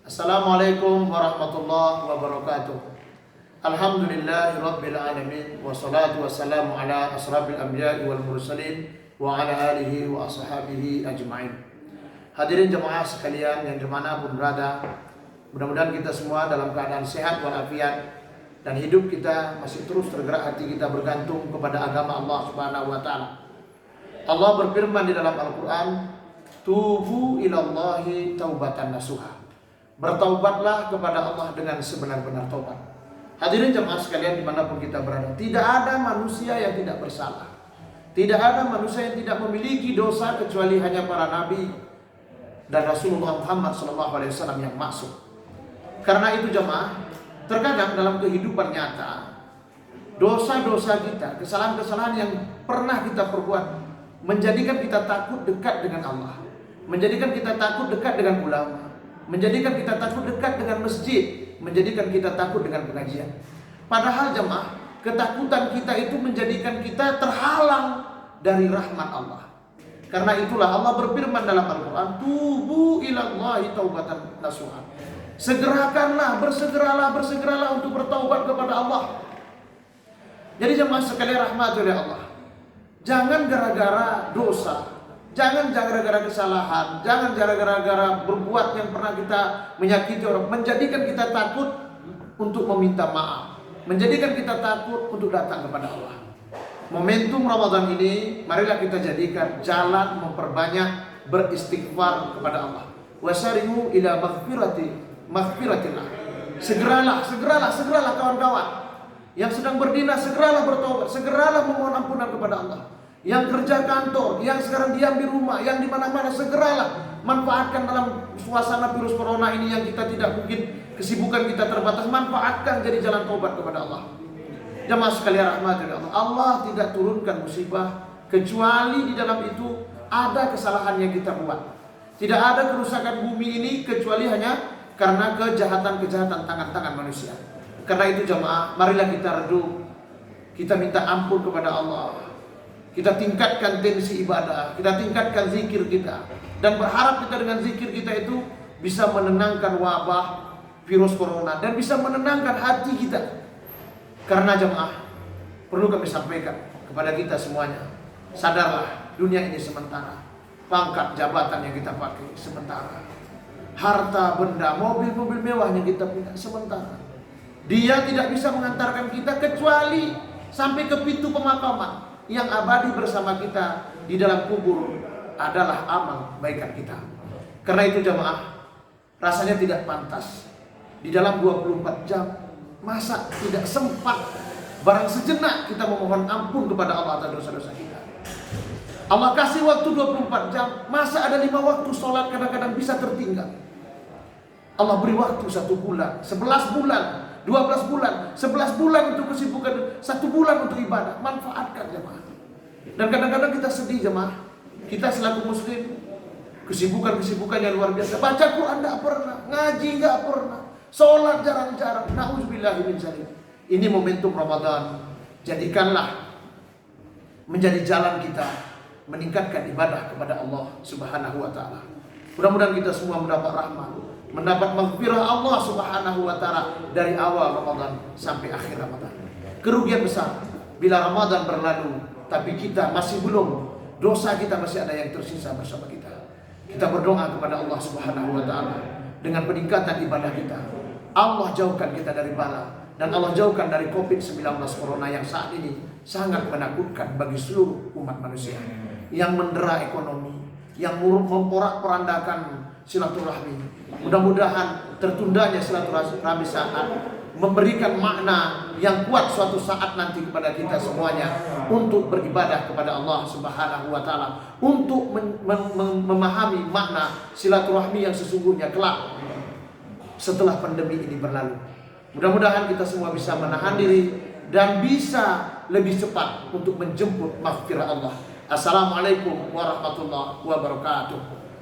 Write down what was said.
Assalamualaikum warahmatullahi wabarakatuh. Alhamdulillahi rabbil alamin. Wassalatu wassalamu ala asrafil anbiya'i wal mursalin wa ala alihi wa ashabihi ajma'in. Hadirin jemaah sekalian yang dimanapun berada, mudah-mudahan kita semua dalam keadaan sehat walafiat dan hidup kita masih terus tergerak, hati kita bergantung kepada agama Allah Subhanahu wa taala. Allah berfirman di dalam Al-Qur'an, "Tubu ilallahi taubatan nasuha." Bertaubatlah kepada Allah dengan sebenar-benar taubat. Hadirin jemaah sekalian dimanapun kita berada, tidak ada manusia yang tidak bersalah. Tidak ada manusia yang tidak memiliki dosa kecuali hanya para nabi dan Rasulullah Muhammad SAW yang masuk. Karena itu jemaah, terkadang dalam kehidupan nyata, dosa-dosa kita, kesalahan-kesalahan yang pernah kita perbuat menjadikan kita takut dekat dengan Allah, menjadikan kita takut dekat dengan ulama, menjadikan kita takut dekat dengan masjid, menjadikan kita takut dengan pengajian. Padahal jemaah, ketakutan kita itu menjadikan kita terhalang dari rahmat Allah. Karena itulah Allah berfirman dalam Al-Quran, "Tubu ilallahi taubatan nasuha." Segerakanlah, bersegeralah untuk bertaubat kepada Allah. Jadi jemaah sekalian rahmat oleh Allah, jangan gara-gara dosa, jangan gara-gara kesalahan, jangan gara-gara berbuat yang pernah kita menyakiti orang, menjadikan kita takut untuk meminta maaf, menjadikan kita takut untuk datang kepada Allah. Momentum Ramadan ini, marilah kita jadikan jalan memperbanyak beristighfar kepada Allah. Wasari'u ila maghfiratillah. Segeralah kawan-kawan yang sedang berdina, segeralah bertobat, segeralah memohon ampunan kepada Allah. Yang kerja kantor, yang sekarang diam di rumah, yang di mana-mana, segeralah manfaatkan dalam suasana virus corona ini yang kita tidak mungkin, kesibukan kita terbatas, manfaatkan jadi jalan taubat kepada Allah. Jemaah sekalian rahmatullah Allah, Allah tidak turunkan musibah kecuali di dalam itu ada kesalahan yang kita buat. Tidak ada kerusakan bumi ini kecuali hanya karena kejahatan-kejahatan tangan-tangan manusia. Karena itu jemaah, marilah kita redup, kita minta ampun kepada Allah. Kita tingkatkan tensi ibadah, kita tingkatkan zikir kita, dan berharap kita dengan zikir kita itu bisa menenangkan wabah virus corona dan bisa menenangkan hati kita. Karena jemaah, perlu kami sampaikan kepada kita semuanya, sadarlah dunia ini sementara, pangkat jabatan yang kita pakai sementara, harta benda, mobil-mobil mewah yang kita punya sementara. Dia tidak bisa mengantarkan kita kecuali sampai ke pintu pemakaman. Yang abadi bersama kita di dalam kubur adalah amal kebaikan kita. Karena itu jemaah, rasanya tidak pantas di dalam 24 jam masa tidak sempat barang sejenak kita memohon ampun kepada Allah atas dosa-dosa kita. Allah kasih waktu 24 jam, masa ada 5 waktu sholat kadang-kadang bisa tertinggal. Allah beri waktu 1 bulan, 11 bulan, 12 bulan, 11 bulan untuk kesibukan, 1 bulan untuk ibadah. Manfaatkan jemaah. Dan kadang-kadang kita sedih jemaah, kita selaku muslim, kesibukan yang luar biasa, baca Quran tidak pernah, ngaji nggak pernah, sholat jarang-jarang. Na'udzubillahi min dzalik. Ini momentum Ramadan, jadikanlah menjadi jalan kita meningkatkan ibadah kepada Allah Subhanahu wa taala. Mudah-mudahan kita semua mendapat rahmat, mendapat maghfirah Allah Subhanahu wa taala dari awal Ramadan sampai akhir Ramadan. Kerugian besar bila Ramadan berlalu tapi kita masih belum, dosa kita masih ada yang tersisa bersama kita. Kita berdoa kepada Allah Subhanahu wa taala dengan peningkatan ibadah kita. Allah jauhkan kita dari bala dan Allah jauhkan dari Covid-19 corona yang saat ini sangat menakutkan bagi seluruh umat manusia, yang mendera ekonomi, yang memporak-porandakan silaturahmi. Mudah-mudahan tertundanya silaturahmi saat memberikan makna yang kuat suatu saat nanti kepada kita semuanya untuk beribadah kepada Allah Subhanahu wa taala, untuk memahami makna silaturahmi yang sesungguhnya kelak setelah pandemi ini berlalu. Mudah-mudahan kita semua bisa menahan diri dan bisa lebih cepat untuk menjemput maghfirah Allah. Assalamualaikum warahmatullahi wabarakatuh.